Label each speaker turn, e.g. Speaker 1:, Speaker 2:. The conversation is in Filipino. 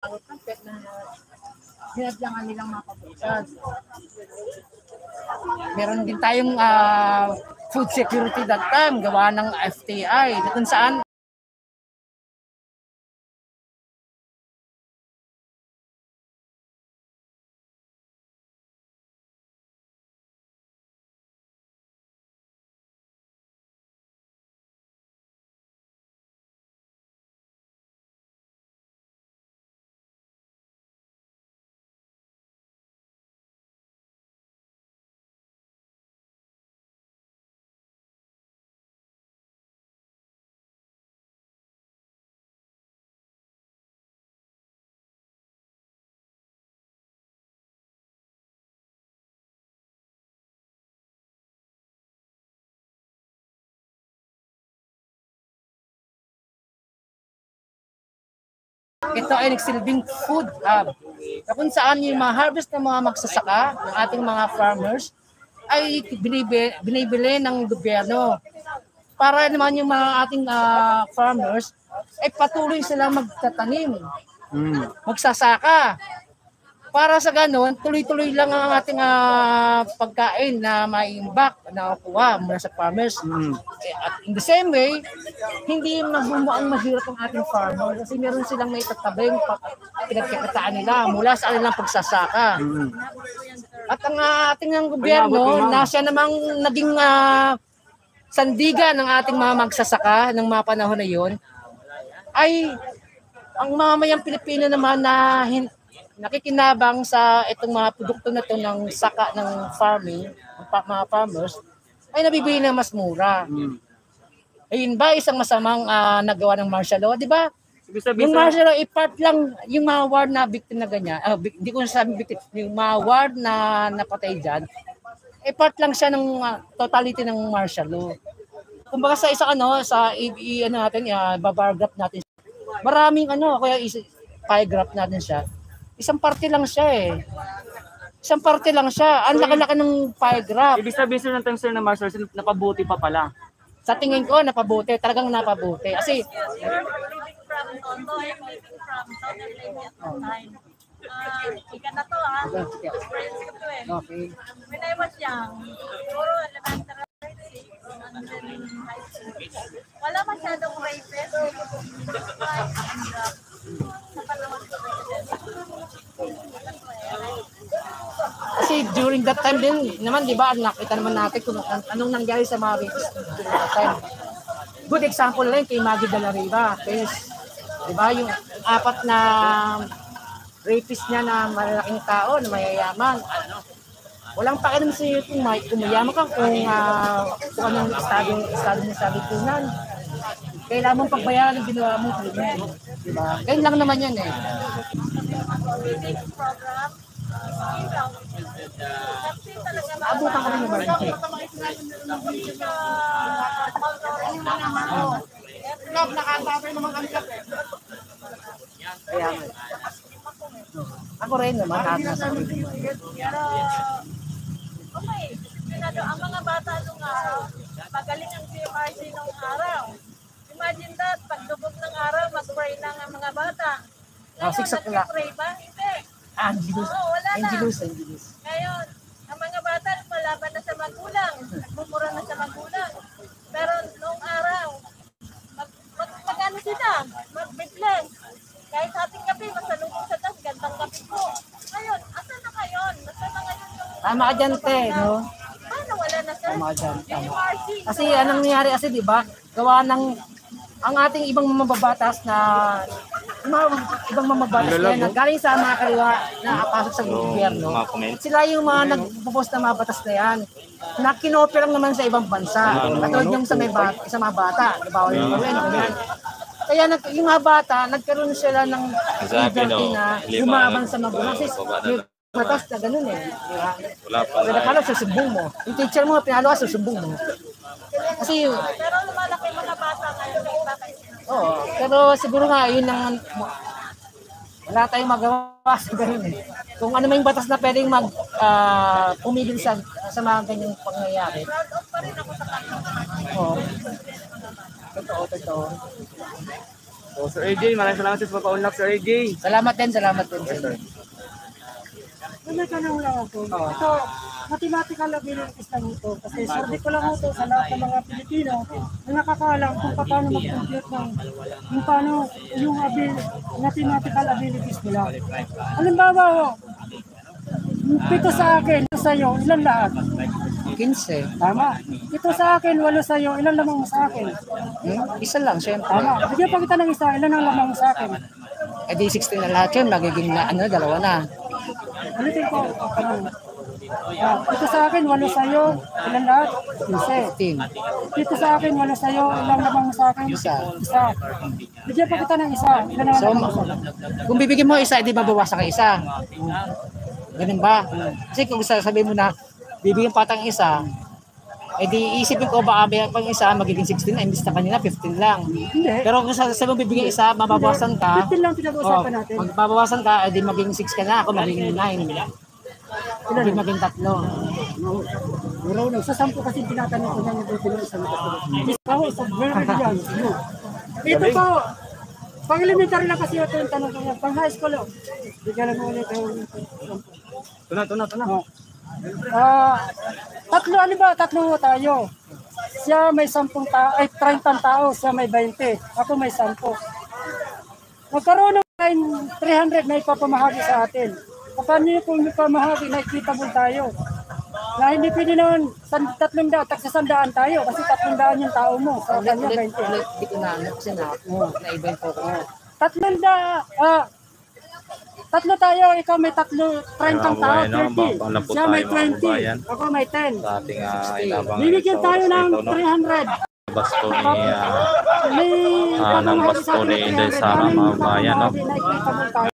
Speaker 1: na hinadlangan nilang makabutan. Meron din tayong food security that time, gawa ng FTI, kung saan ito ay nagsilbing food hub. Kung saan yung mga harvest ng mga magsasaka, ng ating mga farmers, ay binibili ng gobyerno. Para naman yung mga ating farmers, ay patuloy silang magtatanim, magsasaka. Para sa ganun, tuloy-tuloy lang ang ating pagkain na maiimbak, na nakukuha mula sa farmers. At in the same way, hindi magmumuang mahirap ang ating farmer kasi meron silang may tatabing pinagkakitaan nila mula sa kanilang pagsasaka. At ang ating gobyerno na siya namang naging sandigan ng ating mga magsasaka ng mga panahon na yon, ay ang mamamayang Pilipino naman na nakikinabang sa itong mga produkto na ito ng saka ng farming, mga farmers, ay nabibili na mas mura. Ayun ba, isang masamang nagawa ng martial law, di ba? Yung martial law, part lang, yung mga war na victim na ganyan, hindi ko nasabi victim, yung mga war na napatay dyan, part lang siya ng totality ng martial law. Kumbaga sa isang natin, babargraph natin. Maraming kaya pie-graph natin siya. Isang parte lang siya Isang parte lang siya. Ang laki-laki ng pie graph.
Speaker 2: Ibig sabihin sir ng term sir na martial law, napabuti pa pala.
Speaker 1: Sa tingin ko, napabuti. Talagang napabuti. Kasi
Speaker 3: Ika na to friends ko to
Speaker 1: okay.
Speaker 3: When I was young, puro elementary, and then high school. Wala masyadong rapist. Sa panahon ko
Speaker 1: Kasi during that time din, naman, di ba, nakita naman natin kung anong nangyari sa mga rapists during that time. Good example lang kay Maggie de la Riva. Di ba, yung 4 na rapist niya na malalaking tao, na mayayaman. Walang pakialam sa iyo kung mayaman ka, kung anong estado mo sa lipunan. Kailangan mong pagbayaran ng ginawa mong krimen. Di ba? Ganyan lang naman yan Abutan ka rin naman. Nakasabay naman kami kasi. Kaya ako rin naman.
Speaker 3: Pero, ang mga bata nung araw, magaling ang CFRC nung araw. Imagine that, pagdubog ng araw, mag-pray na ang mga bata. Ngayon, nag-pray ba? Hindi.
Speaker 1: Angelus.
Speaker 3: Ngayon, ang mga bata malaban na sa magulang, nagmumura na sa magulang. Pero noong araw, mag-ano sila, mag-biglan. Kahit sa ating gabi, masalubong sa tas, gandang gabi po. Ngayon, asan na ngayon? Asan na ngayon yung...
Speaker 1: Tama ka dyan, no?
Speaker 3: Paano wala na, sir?
Speaker 1: Tama ka dyan. Kasi anong nangyari kasi, di ba? Gawa ng ang ating ibang mamabatas na galing sa mga kaliwa na apasok sa gobyerno, sila yung mga nagpo-post na mga batas na yan na kinopya lang naman sa ibang bansa. Katulad yung sa mga bata, bawal yung gawin. Kaya yung mga bata, nagkaroon sila ng liberty na lumaban sa magulang. Kasi batas na ganun Kaya kala susumbong mo. Yung teacher mo, pinalo ka, susumbong mo. Kasi
Speaker 3: pero lumalaki mga bata ngayon na iba kayo.
Speaker 1: Oo, pero siguro nga yun ang wala tayong magawa sa ganun Kung ano may batas na pwedeng pumigil sa mga ganyang pangyayari.
Speaker 3: Proud of pa rin ako sa kanila.
Speaker 1: Oo. Totoo.
Speaker 2: So, Sir AJ, maraming salamat sa pagpa-unlock, Sir AJ.
Speaker 1: Salamat din sa inyo.
Speaker 4: May tanong lang ako. Ito, mathematical abilities lang ito. Kasi survey ko lang ito sa lahat ng mga Pilipino na nakakaalam kung paano mag-compute ng kung paano yung mathematical abilities nila. Halimbawa, pito sa akin, ito sa iyo, ilan lahat?
Speaker 1: 15.
Speaker 4: Tama. Ito sa akin, 8 sa iyo, ilan lamang mo sa akin?
Speaker 1: Isa lang, syempre.
Speaker 4: Tama. Bigyan pa kita ng isa, ilan ang lamang mo sa akin?
Speaker 1: Eh di 16 na lahat yun, magiging na, dalawa na.
Speaker 4: Ulitin ko. Ito sa akin, 8 sa iyo, ilan lahat? 15.
Speaker 1: 15.
Speaker 4: Dito sa akin, 8 sa iyo, ilan lamang mo sa akin?
Speaker 1: Isa.
Speaker 4: Isa. Bigyan pa kita ng isa, ilan ang
Speaker 1: So,
Speaker 4: lamang mo sa akin?
Speaker 1: kung bibigyan mo isa, di mabawasan ka isa. Ganun ba? Kasi kung sasabihin mo na, bibigyan pa tayong isa, eh di isipin ko baka may pang isa magiging 16 na imbis na kanina 15 lang.
Speaker 4: Hindi.
Speaker 1: Pero kung sasabihin mo bibigyan isa, mababawasan ka.
Speaker 4: 15 lang pinag-uusapan natin.
Speaker 1: Magbabawasan ka, eh di magiging 6 ka na, ako magiging 9. Hindi maging 3.
Speaker 4: Bro, sa 10 kasi tinatanong ko niya yung dito sa mga. Ako, sa very yan. Ito po, pang elementary lang kasi ito yung tanong ko niya. Pang high school, bigyan lang mo ulit.
Speaker 2: Tuna.
Speaker 4: Tatlo, ano ba? Tatlo tayo. Siya may 10 tao, ay 30 tao, siya may 20. Ako may 10. Magkaroon ng 300 na ipapamahagi sa atin. Paano yun kung ipamahagi na equitable tayo? Na hindi pwede naman 300, tagsa 100 tayo kasi 300 yung tao mo. Sa kanya 20.
Speaker 1: Hindi ko na, kasi na-event ko ko.
Speaker 4: 300, tatlo tayo, ikaw may 30 tao, 30. Siya may 20, ako may 10.
Speaker 5: Sa ating inabang
Speaker 4: Bibigyan tayo ng 300.
Speaker 5: basto ni
Speaker 4: May
Speaker 5: ng basto ni Inday Sara, mga bayan, no?
Speaker 4: pamamahagi na equitable tayo.